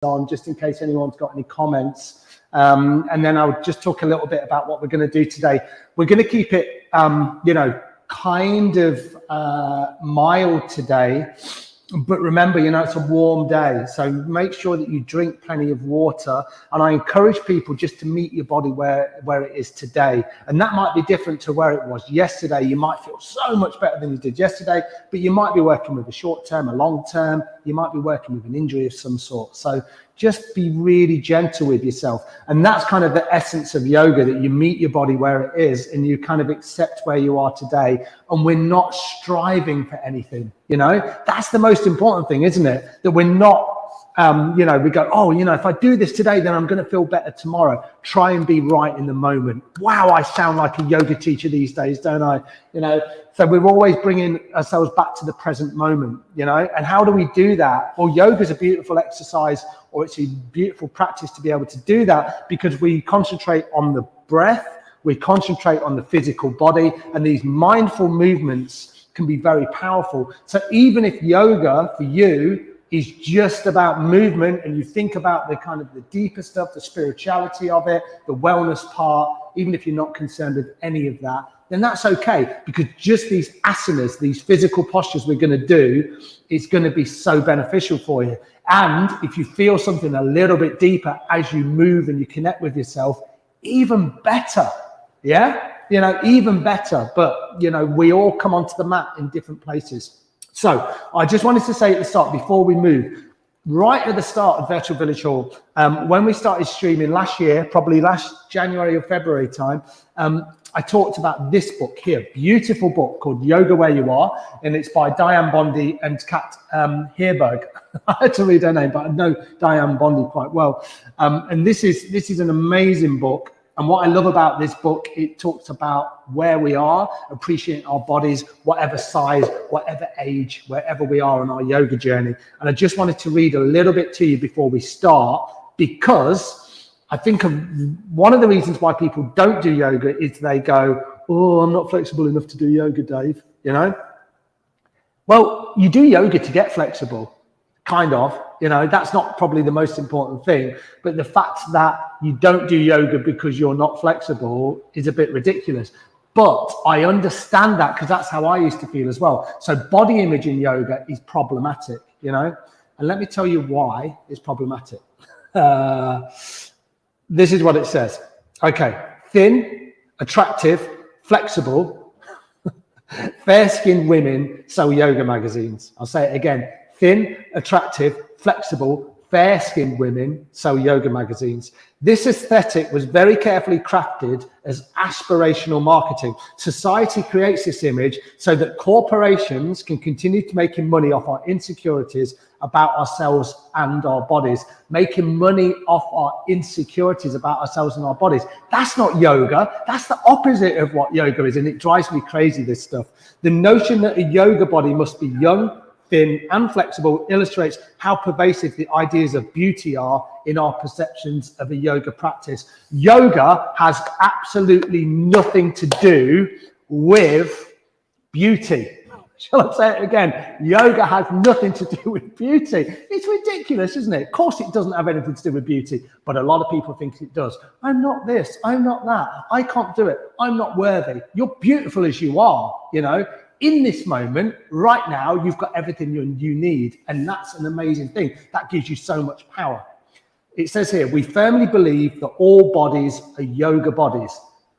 on, just in case anyone's got any comments. And then I'll just talk a little bit about what we're going to do today. We're going to keep it, kind of mild today. But remember, it's a warm day. So make sure that you drink plenty of water. And I encourage people just to meet your body where it is today. And that might be different to where it was yesterday. You might feel so much better than you did yesterday, but you might be working with a short term, a long term. You might be working with an injury of some sort. So just be really gentle with yourself. And that's kind of the essence of yoga, that you meet your body where it is and you kind of accept where you are today. And we're not striving for anything, That's the most important thing, isn't it? That we're not, we go, if I do this today, then I'm going to feel better tomorrow. Try and be right in the moment. Wow, I sound like a yoga teacher these days, don't I? So we're always bringing ourselves back to the present moment, And how do we do that? Well, yoga is a beautiful exercise, or it's a beautiful practice to be able to do that, because we concentrate on the breath, we concentrate on the physical body, and these mindful movements can be very powerful. So even if yoga for you is just about movement, and you think about the kind of the deeper stuff, the spirituality of it, the wellness part, even if you're not concerned with any of that, then that's okay, because just these asanas, these physical postures we're going to do, it's going to be so beneficial for you. And if you feel something a little bit deeper as you move and you connect with yourself, even better. Yeah, even better. But, we all come onto the mat in different places. So I just wanted to say at the start, before we move, right at the start of Virtual Village Hall, when we started streaming last year, probably last January or February time, I talked about this book here, beautiful book called Yoga Where You Are, and it's by Diane Bondi and Kat Herberg. I had to read her name, but I know Diane Bondi quite well. And this is an amazing book. And what I love about this book, it talks about where we are, appreciating our bodies, whatever size, whatever age, wherever we are on our yoga journey. And I just wanted to read a little bit to you before we start, because I think one of the reasons why people don't do yoga is they go, oh, I'm not flexible enough to do yoga, Dave, Well, you do yoga to get flexible. Kind of, that's not probably the most important thing, but the fact that you don't do yoga because you're not flexible is a bit ridiculous. But I understand that, because that's how I used to feel as well. So body image in yoga is problematic, and let me tell you why it's problematic. This is what it says. Okay, thin, attractive, flexible, fair-skinned women sell yoga magazines. I'll say it again. Thin, attractive, flexible, fair-skinned women sell yoga magazines. This aesthetic was very carefully crafted as aspirational marketing. Society creates this image so that corporations can continue to making money off our insecurities about ourselves and our bodies. Making money off our insecurities about ourselves and our bodies. That's not yoga. That's the opposite of what yoga is, and it drives me crazy, this stuff. The notion that a yoga body must be young, thin and flexible illustrates how pervasive the ideas of beauty are in our perceptions of a yoga practice. Yoga has absolutely nothing to do with beauty. Shall I say it again? Yoga has nothing to do with beauty. It's ridiculous, isn't it? Of course it doesn't have anything to do with beauty, but a lot of people think it does. I'm not this, I'm not that, I can't do it, I'm not worthy. You're beautiful as you are, In this moment, right now, you've got everything you need. And that's an amazing thing. That gives you so much power. It says here, we firmly believe that all bodies are yoga bodies.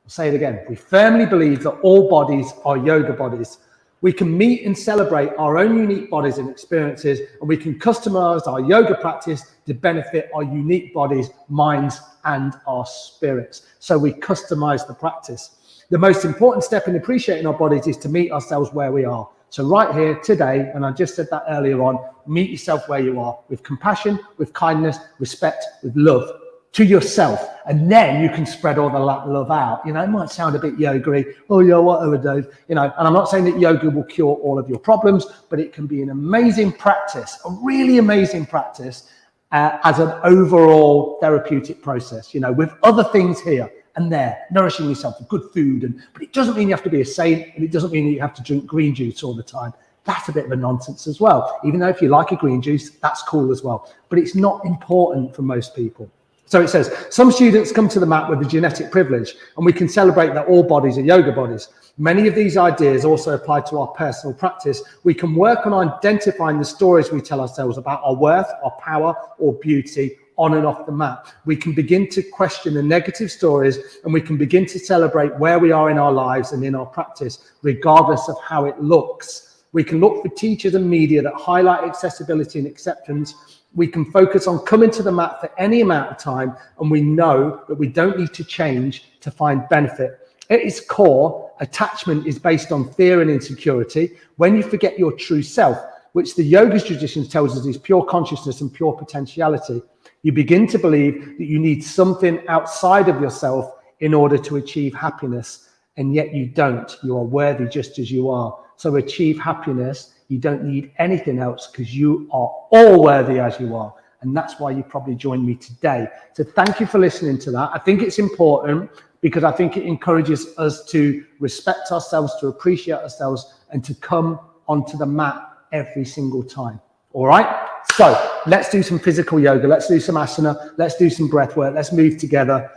I'll say it again. We firmly believe that all bodies are yoga bodies. We can meet and celebrate our own unique bodies and experiences, and we can customize our yoga practice to benefit our unique bodies, minds, and our spirits. So we customize the practice. The most important step in appreciating our bodies is to meet ourselves where we are. So right here today, and I just said that earlier on, meet yourself where you are, with compassion, with kindness, respect, with love to yourself. And then you can spread all the love out. It might sound a bit yoga-y. Oh yeah, whatever, Dave. And I'm not saying that yoga will cure all of your problems, but it can be an amazing practice, a really amazing practice as an overall therapeutic process, with other things here and there, nourishing yourself with good food. But it doesn't mean you have to be a saint, and it doesn't mean that you have to drink green juice all the time. That's a bit of a nonsense as well. Even though if you like a green juice, that's cool as well. But it's not important for most people. So it says, some students come to the mat with a genetic privilege, and we can celebrate that all bodies are yoga bodies. Many of these ideas also apply to our personal practice. We can work on identifying the stories we tell ourselves about our worth, our power, or beauty on and off the mat. We can begin to question the negative stories, and we can begin to celebrate where we are in our lives and in our practice, regardless of how it looks. We can look for teachers and media that highlight accessibility and acceptance. We can focus on coming to the mat for any amount of time, and we know that we don't need to change to find benefit. At its core, attachment is based on fear and insecurity. When you forget your true self, which the yoga tradition tells us is pure consciousness and pure potentiality, you begin to believe that you need something outside of yourself in order to achieve happiness, and yet you don't. You are worthy just as you are. So achieve happiness. You don't need anything else because you are all worthy as you are. And that's why you probably joined me today. So thank you for listening to that. I think it's important because I think it encourages us to respect ourselves, to appreciate ourselves, and to come onto the mat every single time. All right? So let's do some physical yoga. Let's do some asana. Let's do some breath work. Let's move together.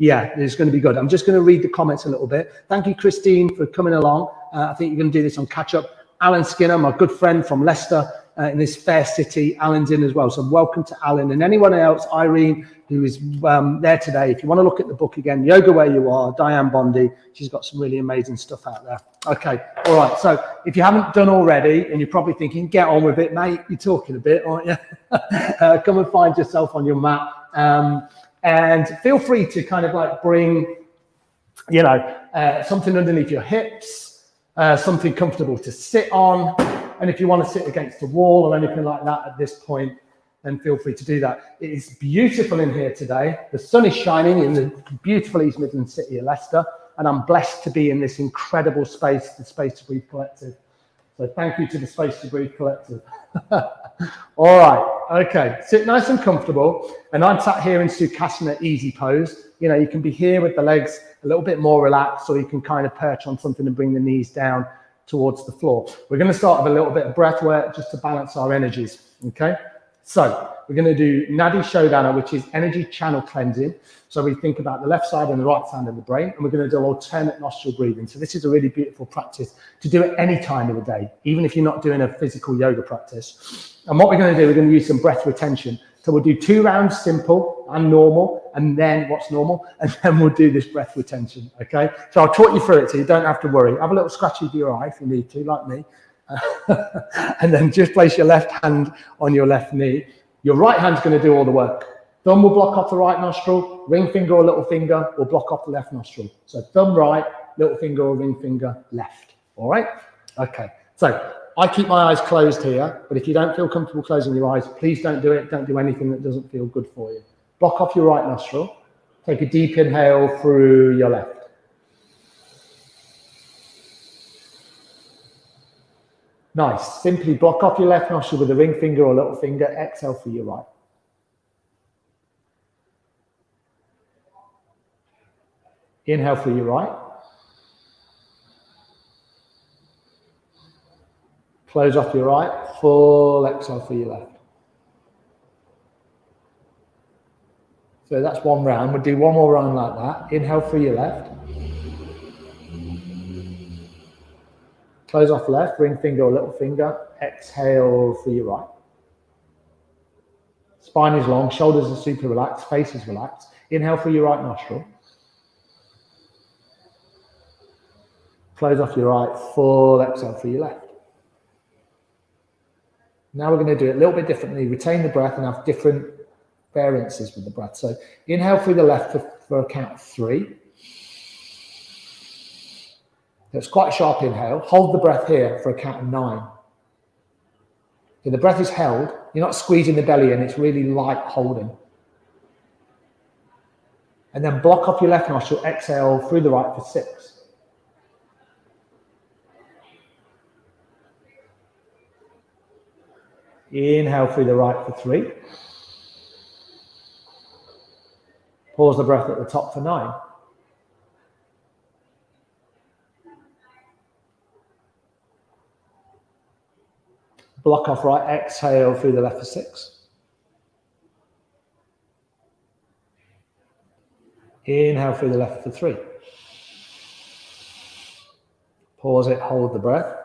Yeah, it's going to be good. I'm just going to read the comments a little bit. Thank you, Christine, for coming along. I think you're going to do this on catch up. Alan Skinner, my good friend from Leicester, in this fair city. Alan's in as well. So welcome to Alan, and anyone else, Irene, who is there today. If you want to look at the book again, Yoga Where You Are, Diane Bondi. She's got some really amazing stuff out there. Okay, all right. So if you haven't done already, and you're probably thinking, get on with it, mate. You're talking a bit, aren't you? Come and find yourself on your mat. And feel free to kind of like bring, you know, something underneath your hips, something comfortable to sit on. And if you want to sit against a wall or anything like that at this point, then feel free to do that. It is beautiful in here today. The sun is shining in the beautiful East Midlands city of Leicester, and I'm blessed to be in this incredible space, the Space to Breathe Collective. So thank you to the Space to Breathe Collective. All right, okay, sit nice and comfortable. And I'm sat here in Sukhasana easy pose. You know, you can be here with the legs a little bit more relaxed, or you can kind of perch on something and bring the knees down towards the floor. We're going to start with a little bit of breath work just to balance our energies, okay? So we're going to do Nadi Shogana, which is energy channel cleansing. So we think about the left side and the right side of the brain, and we're going to do alternate nostril breathing. So this is a really beautiful practice to do at any time of the day, even if you're not doing a physical yoga practice. And what we're going to do, we're going to use some breath retention. So we'll do 2 rounds simple and normal, and then what's normal, and then we'll do this breath retention, okay? So I'll talk you through it so you don't have to worry. Have a little scratchy of your eye if you need to, like me. And then just place your left hand on your left knee. Your right hand's going to do all the work. Thumb will block off the right nostril, ring finger or little finger will block off the left nostril. So thumb right, little finger or ring finger left. All right? Okay. So I keep my eyes closed here, but if you don't feel comfortable closing your eyes, please don't do it. Don't do anything that doesn't feel good for you. Block off your right nostril. Take a deep inhale through your left. Nice. Simply block off your left nostril with a ring finger or little finger. Exhale through your right. Inhale through your right. Close off your right. Full exhale through your left. So that's one round. We'll do one more round like that. Inhale through your left. Close off left, ring finger or little finger. Exhale through your right. Spine is long, shoulders are super relaxed, face is relaxed. Inhale through your right nostril. Close off your right, full exhale through your left. Now we're going to do it a little bit differently. Retain the breath and have different variances with the breath. So inhale through the left for a count of 3. It's quite a sharp inhale. Hold the breath here for a count of 9. So the breath is held. You're not squeezing the belly in. It's really light holding. And then block off your left nostril. Exhale through the right for 6. Inhale through the right for 3. Pause the breath at the top for 9. Block off right, exhale through the left for 6. Inhale through the left for 3. Pause it, hold the breath.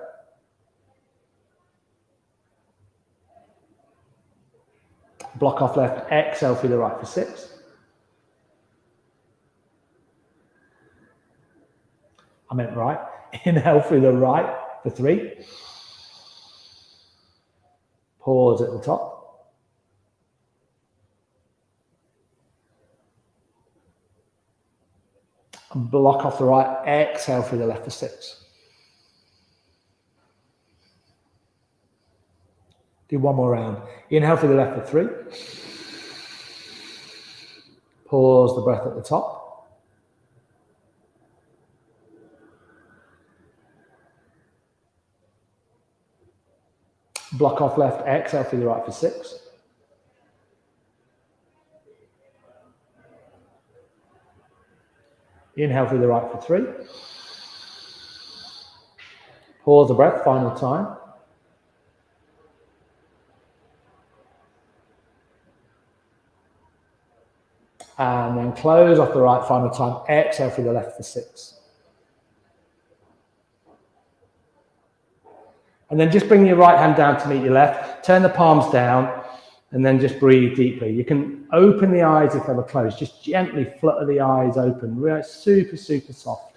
Block off left, exhale through the right for 6. I meant right. Inhale through the right for 3. Pause at the top. And block off the right, exhale through the left for 6. Do one more round. Inhale through the left for 3. Pause the breath at the top. Block off left, exhale through the right for 6. Inhale through the right for 3. Pause the breath, final time. And then close off the right, final time. Exhale through the left for 6. And then just bring your right hand down to meet your left. Turn the palms down and then just breathe deeply. You can open the eyes if they were closed. Just gently flutter the eyes open. Really super, super soft.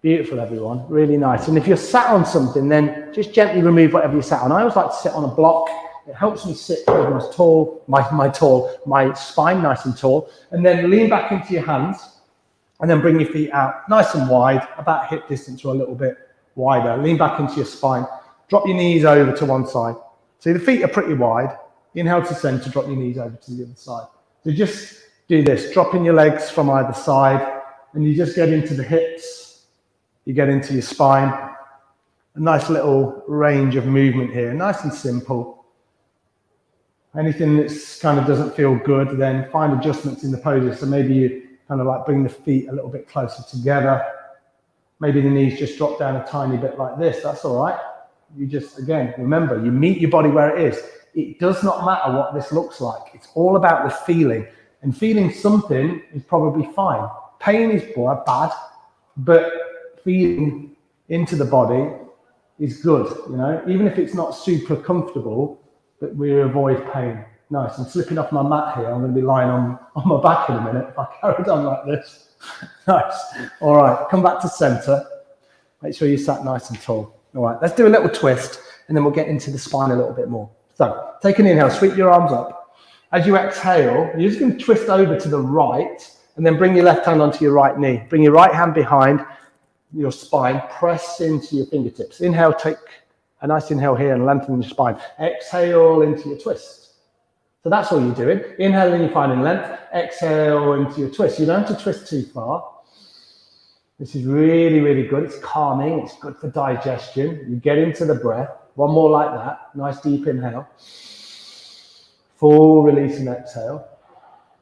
Beautiful, everyone. Really nice. And if you're sat on something, then just gently remove whatever you sat on. I always like to sit on a block. It helps me sit with my spine nice and tall. And then lean back into your hands and then bring your feet out nice and wide, about hip distance or a little bit wider. Lean back into your spine. Drop your knees over to one side. So the feet are pretty wide. Inhale to center, drop your knees over to the other side. So just do this, dropping your legs from either side, and you just get into the hips. You get into your spine. A nice little range of movement here, nice and simple. Anything that kind of doesn't feel good, then find adjustments in the poses. So maybe you kind of like bring the feet a little bit closer together. Maybe the knees just drop down a tiny bit like this. That's all right. You just, again, remember, you meet your body where it is. It does not matter what this looks like. It's all about the feeling. And feeling something is probably fine. Pain is bad, but feeling into the body is good, you know, even if it's not super comfortable, but we avoid pain. Nice. I'm slipping off my mat here. I'm going to be lying on my back in a minute if I carry on like this. Nice. All right, come back to center. Make sure you sat nice and tall. All right, let's do a little twist and then we'll get into the spine a little bit more. So take an inhale, sweep your arms up. As you exhale, you're just going to twist over to the right and then bring your left hand onto your right knee. Bring your right hand behind your spine, press into your fingertips. Inhale, take a nice inhale here and lengthen your spine. Exhale into your twist. So that's all you're doing. Inhale and you're finding length. Exhale into your twist. You don't have to twist too far. This is really, really good. It's calming. It's good for digestion. You get into the breath. One more like that. Nice deep inhale. Full release and exhale.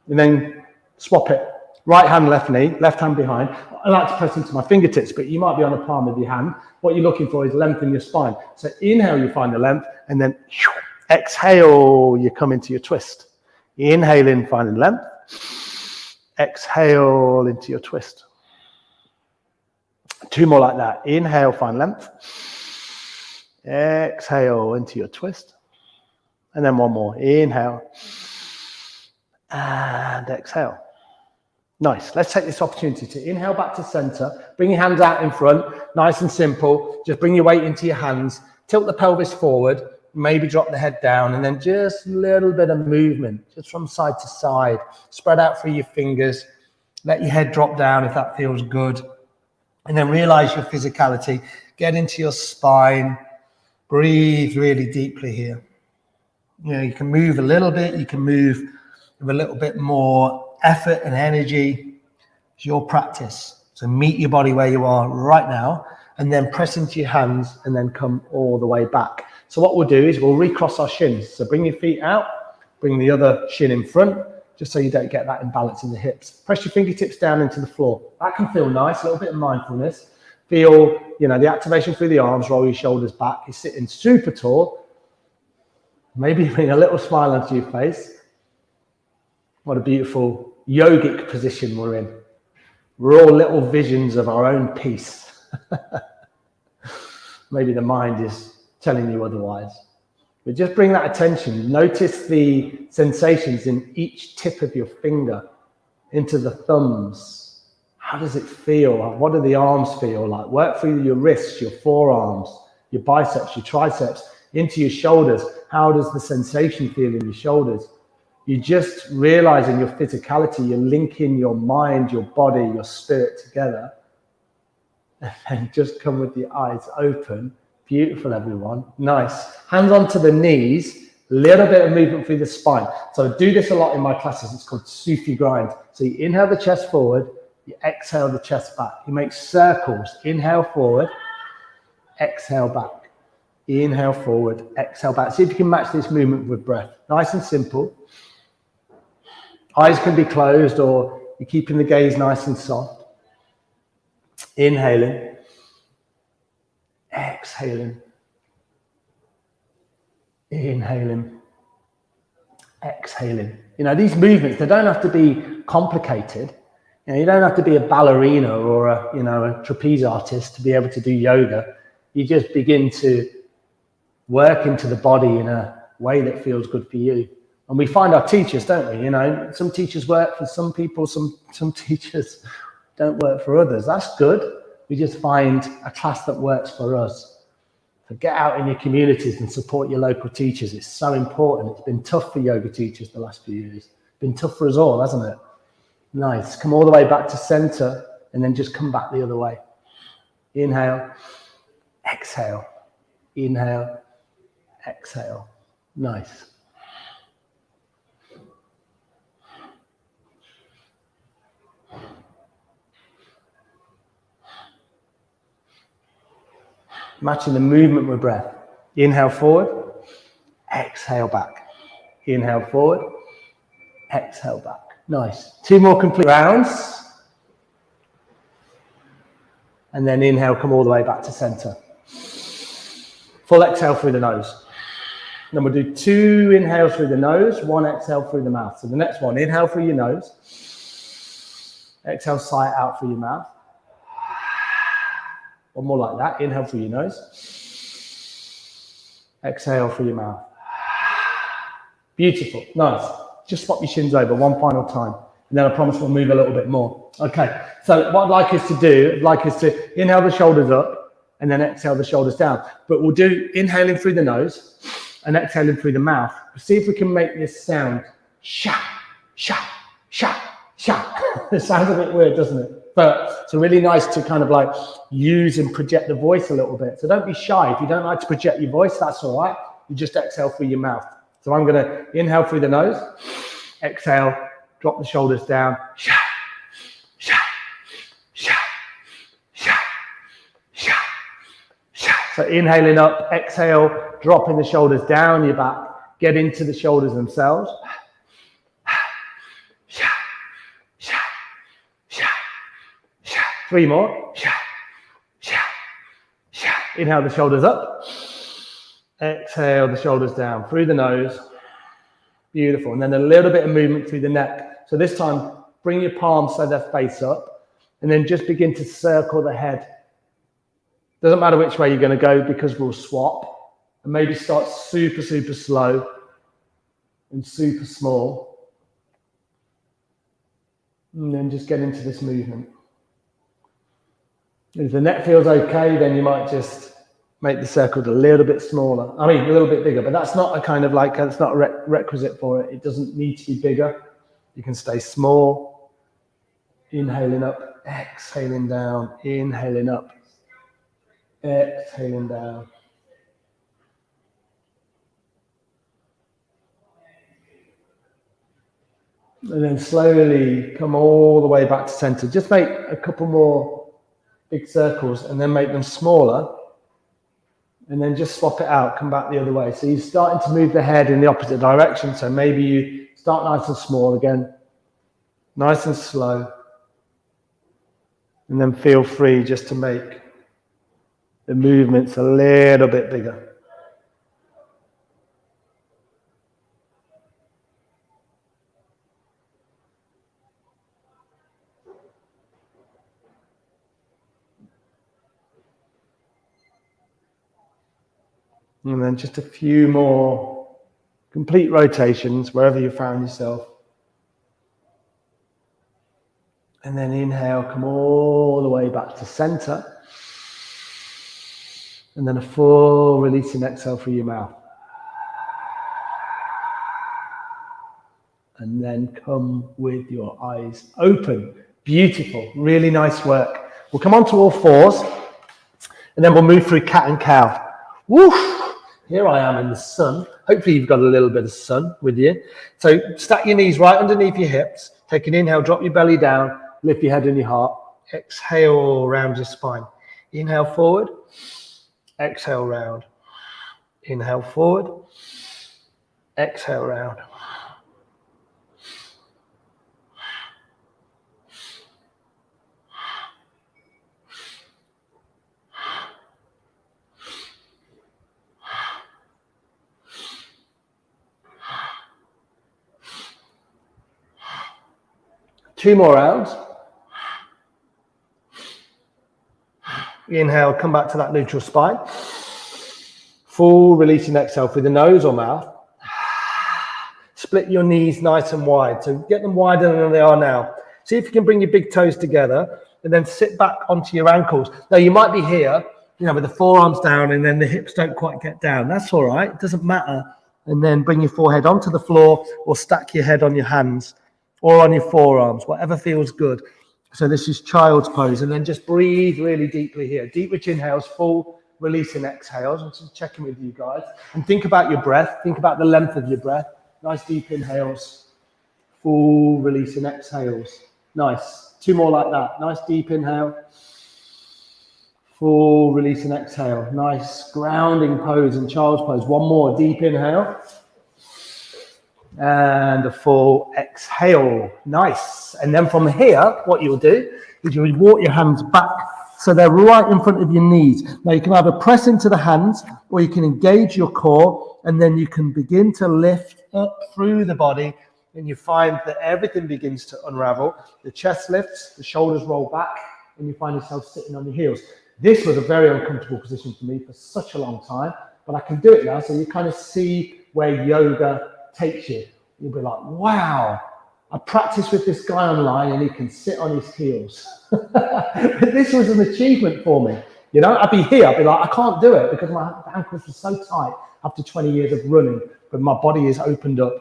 And then swap it. Right hand, left knee, left hand behind. I like to press into my fingertips, but you might be on the palm of your hand. What you're looking for is length in your spine. So inhale, you find the length, and then exhale, you come into your twist. Inhale in, finding length. Exhale into your twist. 2 more like that. Inhale, find length. Exhale into your twist. And then 1 more. Inhale. And exhale. Nice. Let's take this opportunity to inhale back to center. Bring your hands out in front. Nice and simple. Just bring your weight into your hands. Tilt the pelvis forward. Maybe drop the head down. And then just a little bit of movement. Just from side to side. Spread out through your fingers. Let your head drop down if that feels good. And then realize your physicality. Get into your spine. Breathe really deeply here. You know, you can move a little bit. You can move with a little bit more effort and energy. It's your practice. So meet your body where you are right now and then press into your hands and then come all the way back. So what we'll do is we'll recross our shins. So bring your feet out, bring the other shin in front, just so you don't get that imbalance in the hips. Press your fingertips down into the floor. That can feel nice, a little bit of mindfulness. Feel, you know, the activation through the arms, roll your shoulders back. You're sitting super tall. Maybe bring a little smile onto your face. What a beautiful yogic position we're in. We're all little visions of our own peace. Maybe the mind is telling you otherwise. But just bring that attention. Notice the sensations in each tip of your finger into the thumbs. How does it feel? What do the arms feel like? Work through your wrists, your forearms, your biceps, your triceps, into your shoulders. How does the sensation feel in your shoulders? You're just realizing your physicality. You're linking your mind, your body, your spirit together. And just come with the eyes open. Beautiful, everyone. Nice. Hands onto the knees. Little bit of movement through the spine. So I do this a lot in my classes. It's called Sufi Grind. So you inhale the chest forward. You exhale the chest back. You make circles. Inhale forward. Exhale back. Inhale forward. Exhale back. See if you can match this movement with breath. Nice and simple. Eyes can be closed, or you're keeping the gaze nice and soft. Inhaling. Exhaling. Inhaling. Exhaling. You know, these movements, they don't have to be complicated. You know, you don't have to be a ballerina or a trapeze artist to be able to do yoga. You just begin to work into the body in a way that feels good for you. And we find our teachers, don't we? You know, some teachers work for some people, some teachers don't work for others. That's good. We just find a class that works for us. So get out in your communities and support your local teachers. It's so important. It's been tough for yoga teachers the last few years. It's been tough for us all, hasn't it? Nice. Come all the way back to center and then just come back the other way. Inhale, exhale, inhale, exhale. Nice. Matching the movement with breath. Inhale forward, exhale back. Inhale forward, exhale back. Nice. 2 more complete rounds. And then inhale, come all the way back to center. Full exhale through the nose. Then we'll do 2 inhales through the nose, 1 exhale through the mouth. So the next one, inhale through your nose. Exhale, sigh it out through your mouth. One more like that. Inhale through your nose. Exhale through your mouth. Beautiful. Nice. Just swap your shins over one final time. And then I promise we'll move a little bit more. Okay. So what I'd like us to do, inhale the shoulders up and then exhale the shoulders down. But we'll do inhaling through the nose and exhaling through the mouth. See if we can make this sound. Sha, sha, sha, sha. It sounds a bit weird, doesn't it? But it's really nice to kind of like use and project the voice a little bit. So don't be shy. If you don't like to project your voice, that's all right. You just exhale through your mouth. So I'm going to inhale through the nose, exhale, drop the shoulders down. Sha, sha, sha, sha, sha, sha. So inhaling up, exhale, dropping the shoulders down your back. Get into the shoulders themselves. 3 more. Inhale the shoulders up. Exhale the shoulders down through the nose. Beautiful. And then a little bit of movement through the neck. So this time, bring your palms so they're face up. And then just begin to circle the head. Doesn't matter which way you're going to go because we'll swap. And maybe start super, super slow and super small. And then just get into this movement. If the neck feels okay, then you might just make the circle a little bit smaller. I mean, a little bit bigger, but that's not a kind of like, that's not a requisite for it. It doesn't need to be bigger. You can stay small. Inhaling up, exhaling down, inhaling up, exhaling down. And then slowly come all the way back to center. Just make a couple more big circles and then make them smaller. And then just swap it out, come back the other way. So you're starting to move the head in the opposite direction. So maybe you start nice and small again, nice and slow. And then feel free just to make the movement's a little bit bigger. And then just a few more complete rotations wherever you found yourself. And then inhale, come all the way back to center. And then a full release and exhale through your mouth. And then come with your eyes open. Beautiful, really nice work. We'll come on to all fours. And then we'll move through cat and cow. Woof! Here I am in the sun. Hopefully you've got a little bit of sun with you. So stack your knees right underneath your hips. Take an inhale, drop your belly down. Lift your head and your heart. Exhale around your spine. Inhale forward. Exhale round. Inhale forward. Exhale round. Two more rounds. Inhale, come back to that neutral spine. Full release and exhale through the nose or mouth. Split your knees nice and wide. So get them wider than they are now. See if you can bring your big toes together and then sit back onto your ankles. Now you might be here, with the forearms down and then the hips don't quite get down. That's all right. It doesn't matter. And then bring your forehead onto the floor or stack your head on your hands or on your forearms, whatever feels good. So this is child's pose. And then just breathe really deeply here. Deep, rich inhales, full release and exhales. I'm just checking with you guys. And think about your breath. Think about the length of your breath. Nice deep inhales, full release and exhales. Nice. Two more like that. Nice deep inhale, full release and exhale. Nice grounding pose and child's pose. One more deep inhale. And a full exhale. Nice. And then from here, what you'll do is you'll walk your hands back so they're right in front of your knees. Now you can either press into the hands or you can engage your core, and then you can begin to lift up through the body, and you find that everything begins to unravel. The chest lifts, the shoulders roll back, and you find yourself sitting on your heels. This was a very uncomfortable position for me for such a long time, but I can do it now. So you kind of see where yoga takes you. You'll be like, wow, I practiced with this guy online and he can sit on his heels. But this was an achievement for me. I'd be here, I'd be like, I can't do it because my ankles are so tight after 20 years of running, but my body is opened up.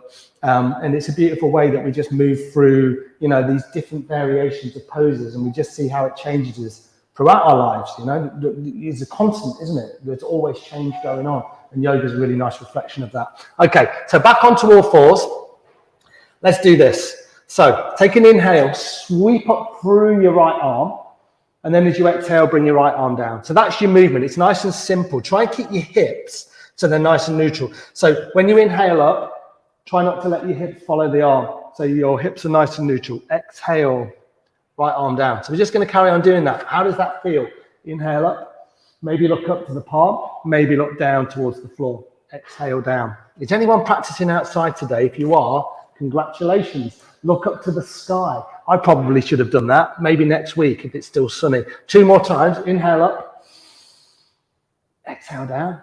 And it's a beautiful way that we just move through, these different variations of poses, and we just see how it changes us throughout our lives. It's a constant, isn't it? There's always change going on. And yoga is a really nice reflection of that. Okay, so back onto all fours. Let's do this. So take an inhale, sweep up through your right arm, and then as you exhale, bring your right arm down. So that's your movement. It's nice and simple. Try and keep your hips so they're nice and neutral. So when you inhale up, try not to let your hips follow the arm. So your hips are nice and neutral. Exhale, right arm down. So we're just going to carry on doing that. How does that feel? Inhale up. Maybe look up to the palm, maybe look down towards the floor. Exhale down. Is anyone practicing outside today? If you are, congratulations. Look up to the sky. I probably should have done that. Maybe next week if it's still sunny. Two more times. Inhale up. Exhale down.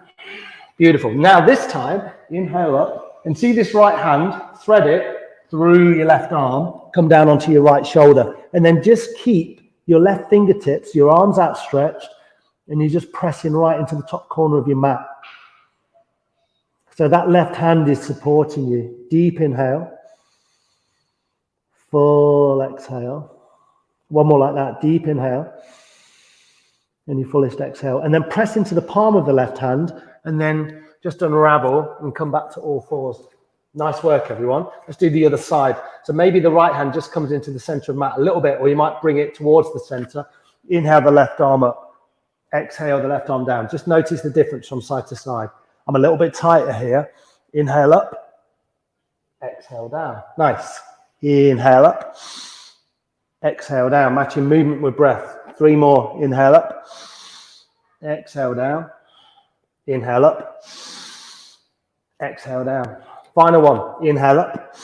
Beautiful. Now this time, inhale up and see this right hand, thread it through your left arm, come down onto your right shoulder, and then just keep your left fingertips, your arms outstretched, and you're just pressing right into the top corner of your mat. So that left hand is supporting you. Deep inhale. Full exhale. One more like that. Deep inhale. And your fullest exhale. And then press into the palm of the left hand, and then just unravel and come back to all fours. Nice work, everyone. Let's do the other side. So maybe the right hand just comes into the center of the mat a little bit, or you might bring it towards the center. Inhale the left arm up. Exhale the left arm down. Just notice the difference from side to side. I'm a little bit tighter here. Inhale up. Exhale down. Nice. Inhale up. Exhale down. Matching movement with breath. Three more. Inhale up. Exhale down. Inhale up. Exhale down. Final one. Inhale up.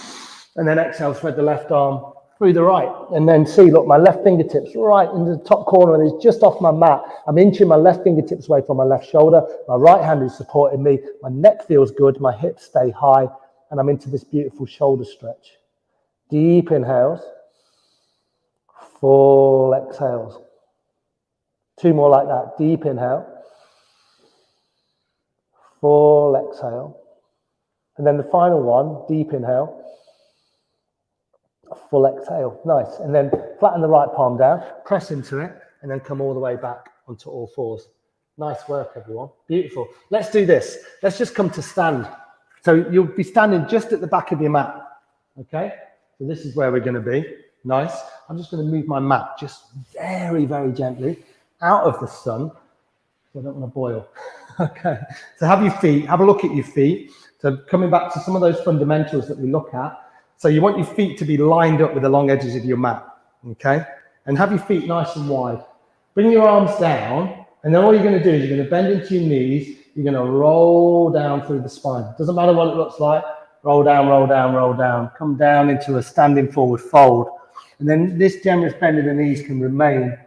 And then exhale, thread the left arm through the right. And then see, look, my left fingertips right in the top corner and it's just off my mat. I'm inching my left fingertips away from my left shoulder. My right hand is supporting me. My neck feels good. My hips stay high. And I'm into this beautiful shoulder stretch. Deep inhales. Full exhales. 2 more like that. Deep inhale. Full exhale. And then the final one, deep inhale. Full exhale. Nice. And then flatten the right palm down, press into it, and then come all the way back onto all fours. Nice work, everyone. Beautiful. Let's do this. Let's just come to stand. So you'll be standing just at the back of your mat. Okay? So this is where we're going to be. Nice. I'm just going to move my mat just very, very gently out of the sun. So I don't want to boil. Okay. So have a look at your feet. So coming back to some of those fundamentals that we look at. So you want your feet to be lined up with the long edges of your mat. Okay. And have your feet nice and wide. Bring your arms down. And then all you're going to do is you're going to bend into your knees. You're going to roll down through the spine. Doesn't matter what it looks like. Roll down, roll down, roll down. Come down into a standing forward fold. And then this generous bend in the knees can remain.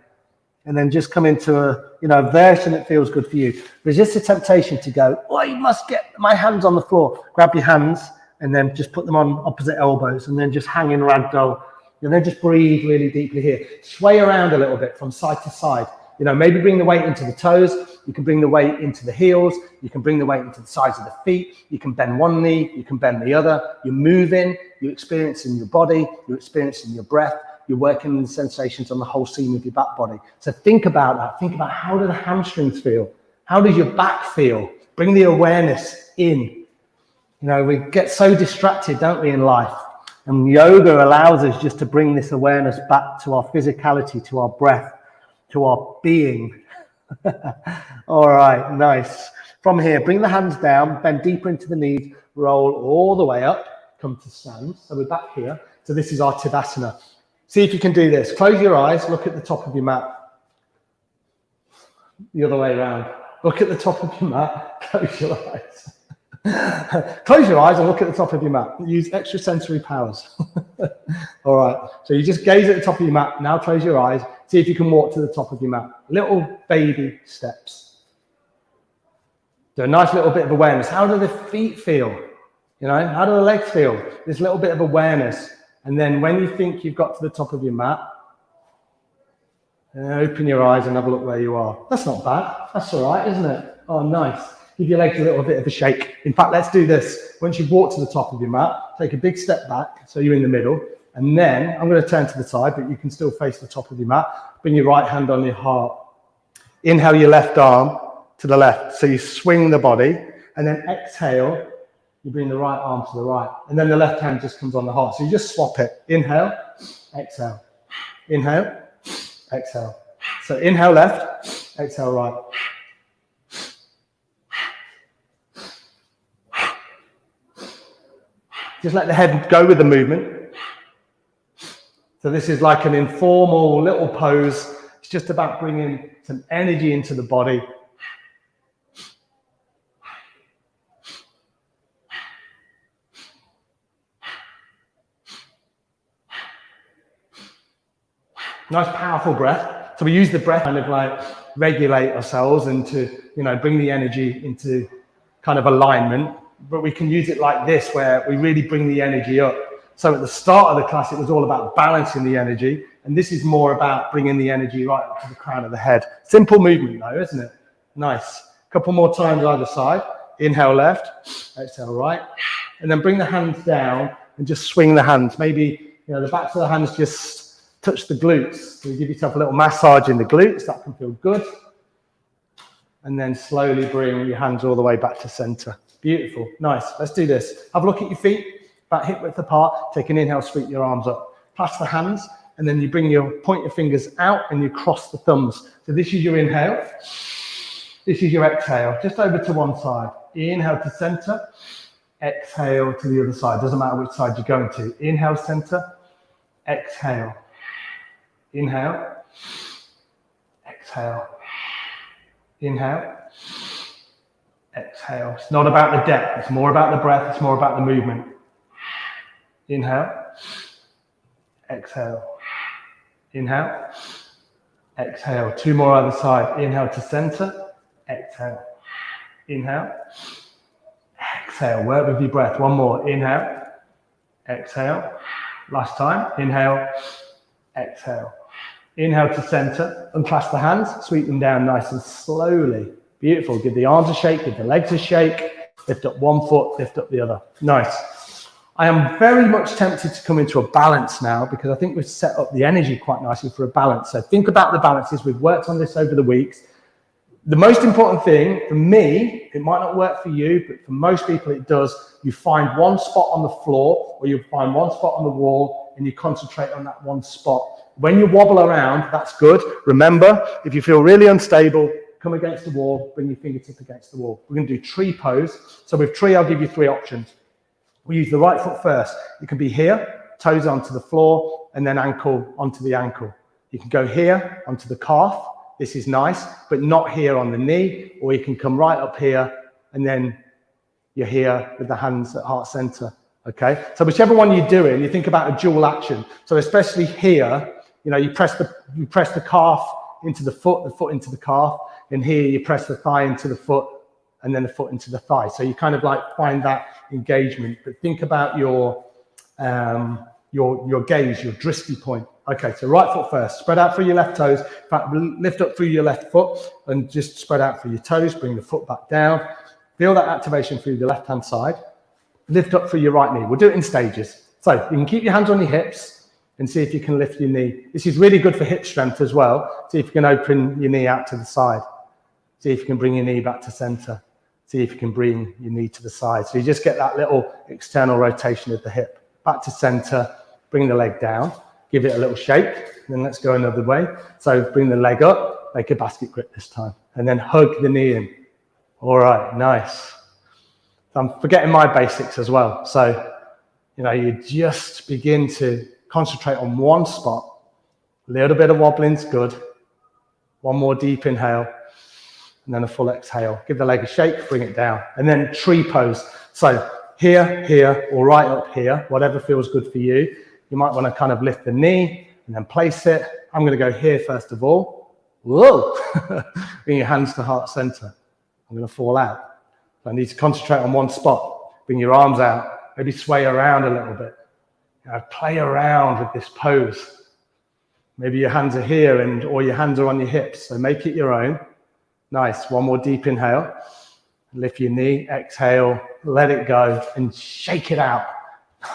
And then just come into a version that feels good for you. Resist the temptation to go, oh, you must get my hands on the floor. Grab your hands and then just put them on opposite elbows and then just hang in ragdoll. And then just breathe really deeply here. Sway around a little bit from side to side. Maybe bring the weight into the toes. You can bring the weight into the heels. You can bring the weight into the sides of the feet. You can bend one knee. You can bend the other. You're moving. You're experiencing your body. You're experiencing your breath. You're working the sensations on the whole seam of your back body. So think about that. Think about how do the hamstrings feel? How does your back feel? Bring the awareness in. We get so distracted, don't we, in life? And yoga allows us just to bring this awareness back to our physicality, to our breath, to our being. All right, nice. From here, bring the hands down, bend deeper into the knees, roll all the way up, come to stand. So we're back here. So this is our Tadasana. See if you can do this. Close your eyes, look at the top of your mat. The other way around. Look at the top of your mat, close your eyes. Close your eyes and look at the top of your mat. Use extrasensory powers. All right, so you just gaze at the top of your mat. Now close your eyes. See if you can walk to the top of your mat. Little baby steps. Do a nice little bit of awareness. How do the feet feel? How do the legs feel? This little bit of awareness. And then when you think you've got to the top of your mat, open your eyes and have a look where you are. That's not bad. That's all right, isn't it? Oh, nice. Give your legs a little bit of a shake. In fact, let's do this. Once you've walked to the top of your mat, take a big step back so you're in the middle. And then I'm going to turn to the side, but you can still face the top of your mat. Bring your right hand on your heart. Inhale your left arm to the left. So you swing the body. And then exhale. You bring the right arm to the right. And then the left hand just comes on the heart. So you just swap it. Inhale, exhale. Inhale, exhale. So inhale left, exhale right. Just let the head go with the movement. So this is like an informal little pose. It's just about bringing some energy into the body. Nice, powerful breath. So we use the breath kind of like regulate ourselves and to, bring the energy into kind of alignment. But we can use it like this, where we really bring the energy up. So at the start of the class, it was all about balancing the energy. And this is more about bringing the energy right up to the crown of the head. Simple movement though, isn't it? Nice. A couple more times either side. Inhale left, exhale right. And then bring the hands down and just swing the hands. Maybe, the backs of the hands just touch the glutes. So you give yourself a little massage in the glutes. That can feel good. And then slowly bring your hands all the way back to center. Beautiful. Nice. Let's do this. Have a look at your feet. About hip width apart. Take an inhale, sweep your arms up. Clasp the hands. And then you point your fingers out and you cross the thumbs. So this is your inhale. This is your exhale. Just over to one side. Inhale to center. Exhale to the other side. Doesn't matter which side you're going to. Inhale, center. Exhale. Inhale. Exhale. Inhale. Exhale. It's not about the depth. It's more about the breath. It's more about the movement. Inhale. Exhale. Inhale. Exhale. 2 more other side. Inhale to center. Exhale. Inhale. Exhale. Work with your breath. 1 more. Inhale. Exhale. Last time. Inhale. Exhale. Inhale to center. Unclasp the hands. Sweep them down nice and slowly. Beautiful. Give the arms a shake. Give the legs a shake. Lift up 1 foot. Lift up the other. Nice. I am very much tempted to come into a balance now because I think we've set up the energy quite nicely for a balance. So think about the balances. We've worked on this over the weeks. The most important thing for me, it might not work for you, but for most people it does. You find one spot on the floor or you find one spot on the wall and you concentrate on that one spot. When you wobble around, that's good. Remember, if you feel really unstable, come against the wall, bring your fingertip against the wall. We're going to do tree pose. So with tree, I'll give you 3 options. We use the right foot first. You can be here, toes onto the floor, and then ankle onto the ankle. You can go here onto the calf. This is nice, but not here on the knee, or you can come right up here, and then you're here with the hands at heart center, okay? So whichever one you're doing, you think about a dual action. So especially here, you know, you press the calf into the foot into the calf, and here you press the thigh into the foot, and then the foot into the thigh. So you kind of like find that engagement, but think about your gaze, your drishti point. Okay, so right foot first, spread out through your left toes. In fact, lift up through your left foot and just spread out through your toes, bring the foot back down. Feel that activation through the left-hand side. Lift up through your right knee. We'll do it in stages. So you can keep your hands on your hips and see if you can lift your knee. This is really good for hip strength as well. See if you can open your knee out to the side. See if you can bring your knee back to center. See if you can bring your knee to the side. So you just get that little external rotation of the hip. Back to center, bring the leg down, give it a little shake, then let's go another way. So bring the leg up, make a basket grip this time, and then hug the knee in. All right, nice. So I'm forgetting my basics as well. So, you know, you just begin to concentrate on one spot. A little bit of wobbling's good. 1 more deep inhale. And then a full exhale. Give the leg a shake, bring it down. And then tree pose. So here, or right up here, whatever feels good for you. You might want to kind of lift the knee and then place it. I'm going to go here first of all. Whoa! Bring your hands to heart center. I'm going to fall out. So I need to concentrate on one spot. Bring your arms out. Maybe sway around a little bit. You know, play around with this pose. Maybe your hands are here or your hands are on your hips. So make it your own. Nice. 1 more deep inhale. Lift your knee. Exhale. Let it go and shake it out.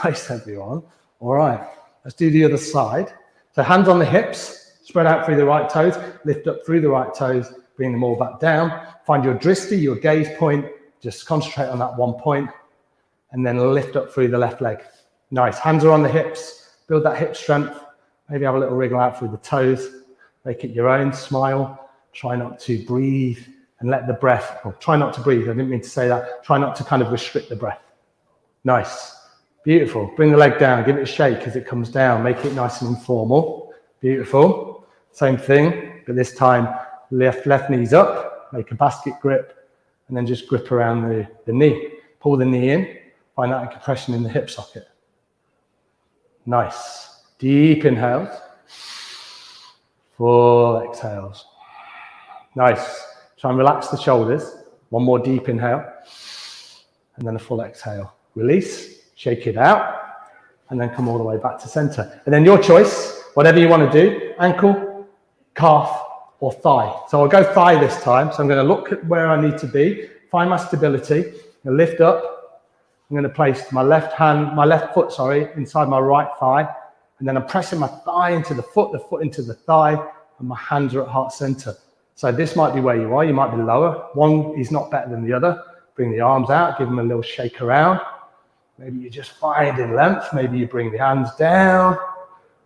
Nice, everyone. All right. Let's do the other side. So hands on the hips. Spread out through the right toes. Lift up through the right toes. Bring them all back down. Find your drishti, your gaze point. Just concentrate on that one point. And then lift up through the left leg. Nice. Hands are on the hips. Build that hip strength. Maybe have a little wriggle out through the toes. Make it your own. Smile. Try not to breathe and let the breath, or try not to breathe. I didn't mean to say that. Try not to kind of restrict the breath. Nice. Beautiful. Bring the leg down. Give it a shake as it comes down. Make it nice and informal. Beautiful. Same thing, but this time left knee's up. Make a basket grip and then just grip around the knee. Pull the knee in. Find that compression in the hip socket. Nice. Deep inhales. Full exhales. Nice. Try and relax the shoulders. 1 more deep inhale. And then a full exhale. Release. Shake it out. And then come all the way back to center. And then your choice, whatever you want to do, ankle, calf, or thigh. So I'll go thigh this time. So I'm going to look at where I need to be. Find my stability. I'm going to lift up. I'm going to place my left foot, inside my right thigh. And then I'm pressing my thigh into the foot into the thigh, and my hands are at heart center. So this might be where you are. You might be lower. One is not better than the other. Bring the arms out. Give them a little shake around. Maybe you just find in length. Maybe you bring the hands down.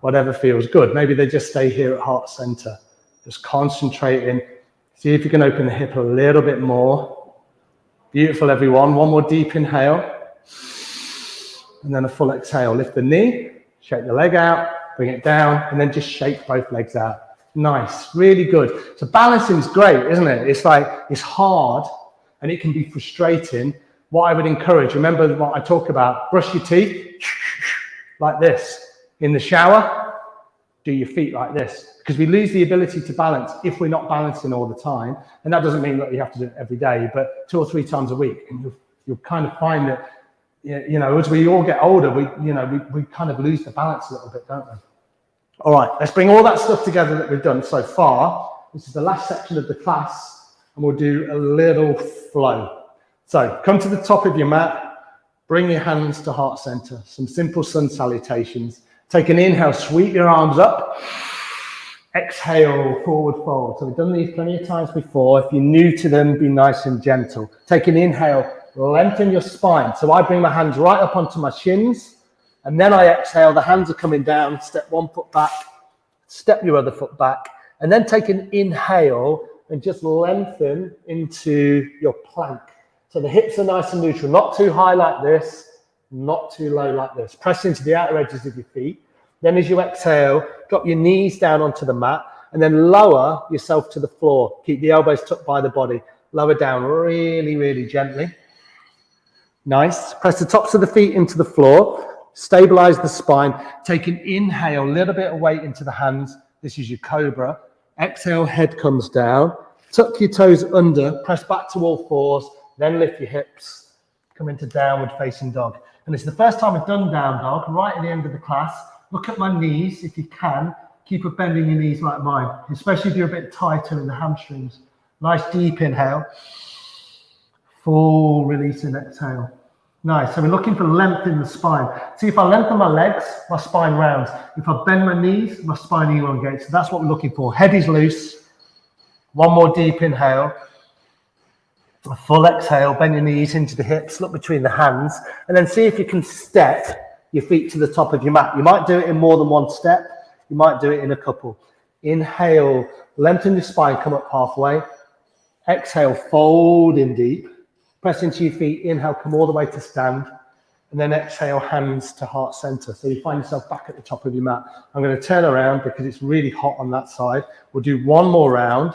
Whatever feels good. Maybe they just stay here at heart center. Just concentrating. See if you can open the hip a little bit more. Beautiful, everyone. 1 more deep inhale. And then a full exhale. Lift the knee. Shake the leg out. Bring it down. And then just shake both legs out. Nice, really good. So balancing is great, isn't it? It's like, it's hard and it can be frustrating. What I would encourage, remember what I talk about, brush your teeth like this. In the shower, do your feet like this. Because we lose the ability to balance if we're not balancing all the time. And that doesn't mean that you have to do it every day, but 2 or 3 times a week. And you'll kind of find that, you know, as we all get older, we kind of lose the balance a little bit, don't we? All right, let's bring all that stuff together that we've done so far. This is the last section of the class, and we'll do a little flow. So come to the top of your mat, bring your hands to heart center, some simple sun salutations. Take an inhale, sweep your arms up. Exhale, forward fold. So we've done these plenty of times before. If you're new to them, be nice and gentle. Take an inhale, lengthen your spine. So I bring my hands right up onto my shins. And then I exhale, the hands are coming down, step 1 foot back, step your other foot back, and then take an inhale and just lengthen into your plank. So the hips are nice and neutral, not too high like this, not too low like this. Press into the outer edges of your feet. Then as you exhale, drop your knees down onto the mat and then lower yourself to the floor. Keep the elbows tucked by the body. Lower down really, really gently. Nice. Press the tops of the feet into the floor. Stabilize the spine. Take an inhale, a little bit of weight into the hands. This is your cobra. Exhale, head comes down. Tuck your toes under, press back to all fours, then lift your hips. Come into downward facing dog. And it's the first time we've done down dog, right at the end of the class. Look at my knees if you can. Keep up bending your knees like mine, especially if you're a bit tighter in the hamstrings. Nice deep inhale. Full release and exhale. Nice. So we're looking for length in the spine. See, if I lengthen my legs, my spine rounds. If I bend my knees, my spine elongates. So that's what we're looking for. Head is loose. One more deep inhale. A full exhale. Bend your knees into the hips. Look between the hands. And then see if you can step your feet to the top of your mat. You might do it in more than one step. You might do it in a couple. Inhale. Lengthen your spine. Come up halfway. Exhale. Fold in deep. Press into your feet, inhale, come all the way to stand, and then exhale, hands to heart center. So you find yourself back at the top of your mat. I'm going to turn around because it's really hot on that side. We'll do one more round.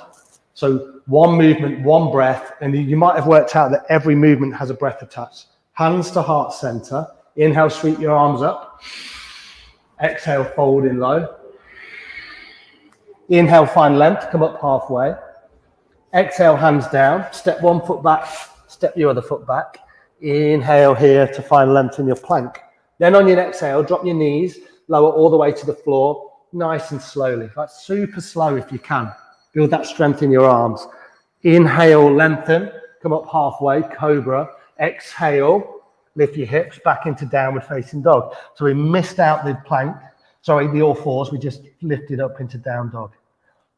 So one movement, one breath, and you might have worked out that every movement has a breath attached. Hands to heart center. Inhale, sweep your arms up. Exhale, fold in low. Inhale, find length, come up halfway. Exhale, hands down. Step 1 foot back. Step your other foot back. Inhale here to find length in your plank. Then on your exhale, drop your knees, lower all the way to the floor, nice and slowly, like super slow if you can. Build that strength in your arms. Inhale, lengthen, come up halfway, cobra. Exhale, lift your hips back into downward facing dog. So we missed out the plank, the all fours, we just lifted up into down dog.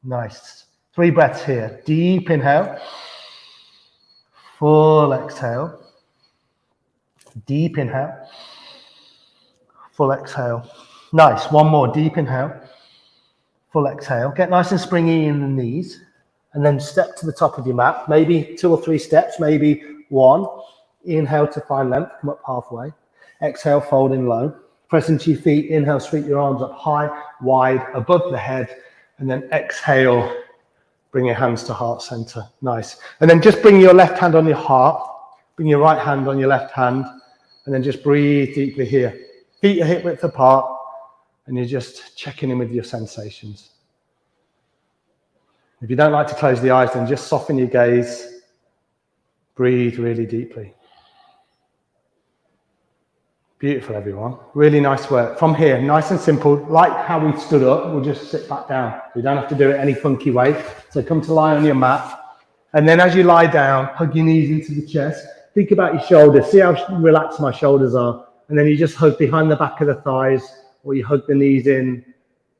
Nice. 3 breaths here. Deep inhale. Full exhale. Deep inhale. Full exhale. Nice. One more. Deep inhale. Full exhale. Get nice and springy in the knees. And then step to the top of your mat. Maybe 2 or 3 steps. Maybe 1. Inhale to find length. Come up halfway. Exhale. Fold in low. Press into your feet. Inhale. Sweep your arms up high, wide, above the head. And then exhale. Bring your hands to heart center. Nice. And then just bring your left hand on your heart. Bring your right hand on your left hand. And then just breathe deeply here. Feet are hip width apart. And you're just checking in with your sensations. If you don't like to close the eyes, then just soften your gaze. Breathe really deeply. Beautiful, everyone. Really nice work. From here, nice and simple. Like how we stood up, we'll just sit back down. We don't have to do it any funky way. So come to lie on your mat. And then as you lie down, hug your knees into the chest. Think about your shoulders. See how relaxed my shoulders are. And then you just hug behind the back of the thighs, or you hug the knees in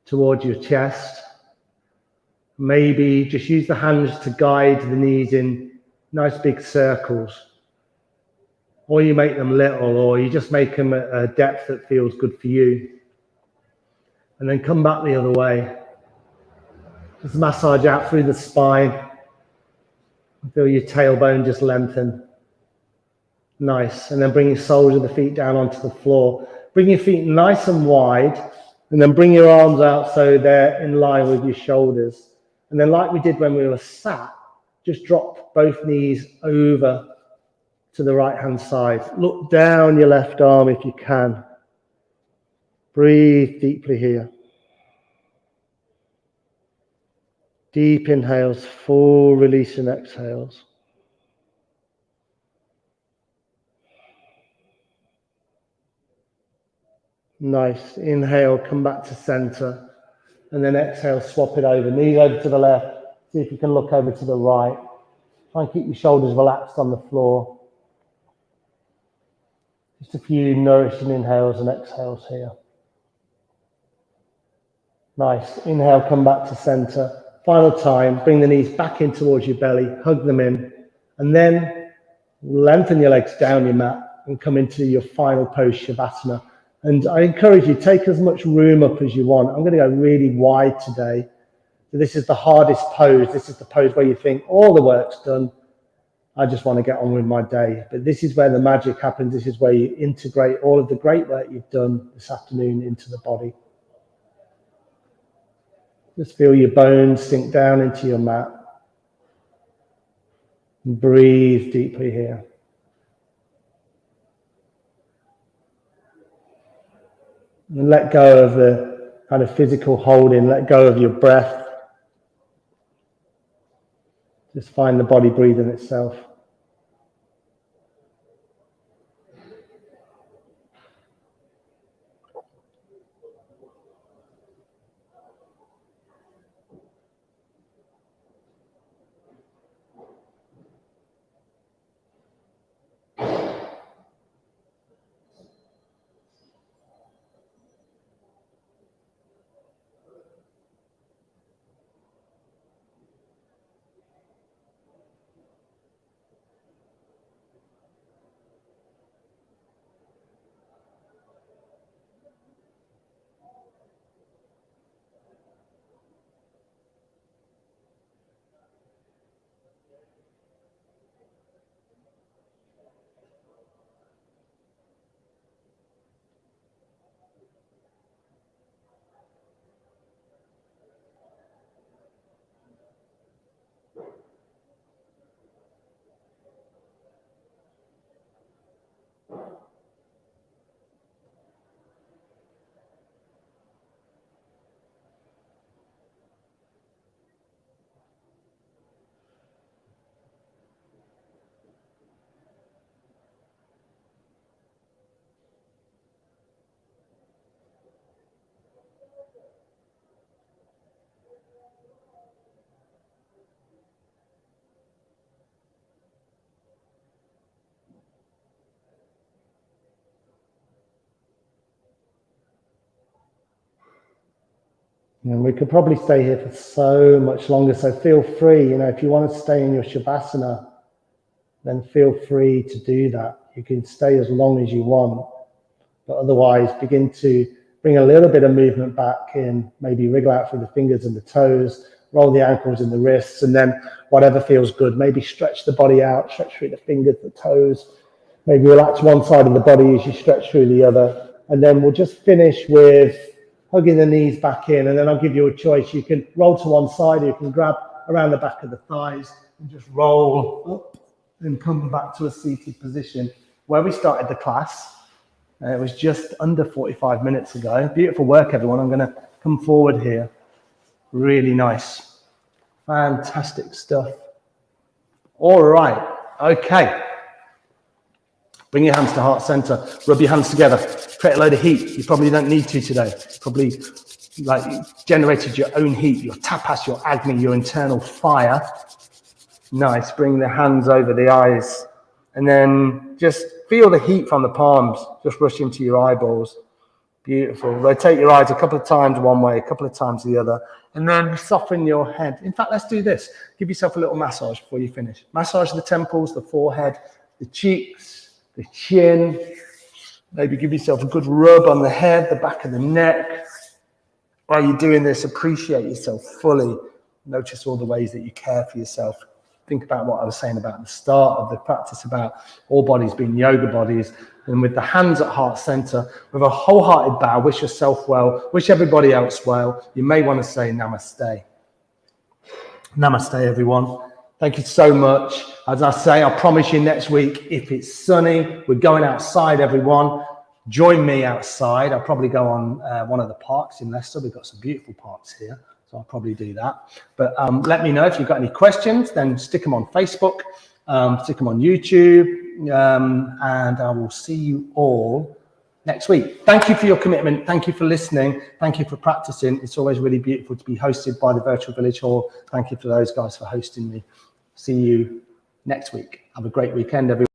towards your chest. Maybe just use the hands to guide the knees in nice big circles. Or you make them little, or you just make them at a depth that feels good for you. And then come back the other way. Just massage out through the spine. Feel your tailbone just lengthen. Nice. And then bring your soles of the feet down onto the floor. Bring your feet nice and wide And then bring your arms out so they're in line with your shoulders. And then like we did when we were sat, just drop both knees over to the right-hand side. Look down your left arm if you can. Breathe deeply here. Deep inhales, full release and exhales. Nice. Inhale, come back to center. And then exhale, swap it over. Knees over to the left. See if you can look over to the right. Try and keep your shoulders relaxed on the floor. Just a few nourishing inhales and exhales here. Nice. Inhale, come back to center. Final time, bring the knees back in towards your belly, hug them in, and then lengthen your legs down your mat and come into your final pose, Shavasana. And I encourage you, take as much room up as you want. I'm going to go really wide today. So this is the hardest pose. This is the pose where you think all the work's done. I just want to get on with my day. But this is where the magic happens. This is where you integrate all of the great work you've done this afternoon into the body. Just feel your bones sink down into your mat. And breathe deeply here. And let go of the kind of physical holding. Let go of your breath. Just find the body breathing itself. And we could probably stay here for so much longer, so feel free, if you want to stay in your Shavasana, then feel free to do that. You can stay as long as you want, but otherwise begin to bring a little bit of movement back in, maybe wriggle out through the fingers and the toes, roll the ankles and the wrists, and then whatever feels good, maybe stretch the body out, stretch through the fingers, the toes, maybe relax one side of the body as you stretch through the other, and then we'll just finish with hugging the knees back in, and then I'll give you a choice. You can roll to one side, or you can grab around the back of the thighs and just roll up and come back to a seated position. Where we started the class, it was just under 45 minutes ago. Beautiful work, everyone. I'm going to come forward here. Really nice. Fantastic stuff. All right. Okay. Bring your hands to heart center. Rub your hands together. Create a load of heat. You probably don't need to today. Probably generated your own heat, your tapas, your agni, your internal fire. Nice. Bring the hands over the eyes. And then just feel the heat from the palms just rush into your eyeballs. Beautiful. Rotate your eyes a couple of times one way, a couple of times the other. And then soften your head. In fact, let's do this. Give yourself a little massage before you finish. Massage the temples, the forehead, the cheeks, the chin. Maybe give yourself a good rub on the head, the back of the neck. While you're doing this, appreciate yourself fully. Notice all the ways that you care for yourself. Think about what I was saying about the start of the practice, about all bodies being yoga bodies. And with the hands at heart center, with a wholehearted bow, wish yourself well, wish everybody else well. You may want to say namaste. Namaste, everyone. Thank you so much. As I say, I promise you next week, if it's sunny, we're going outside, everyone. Join me outside. I'll probably go on one of the parks in Leicester. We've got some beautiful parks here, so I'll probably do that. But let me know if you've got any questions, then stick them on Facebook, stick them on YouTube, and I will see you all next week. Thank you for your commitment. Thank you for listening. Thank you for practicing. It's always really beautiful to be hosted by the Virtual Village Hall. Thank you to those guys for hosting me. See you next week. Have a great weekend, everyone.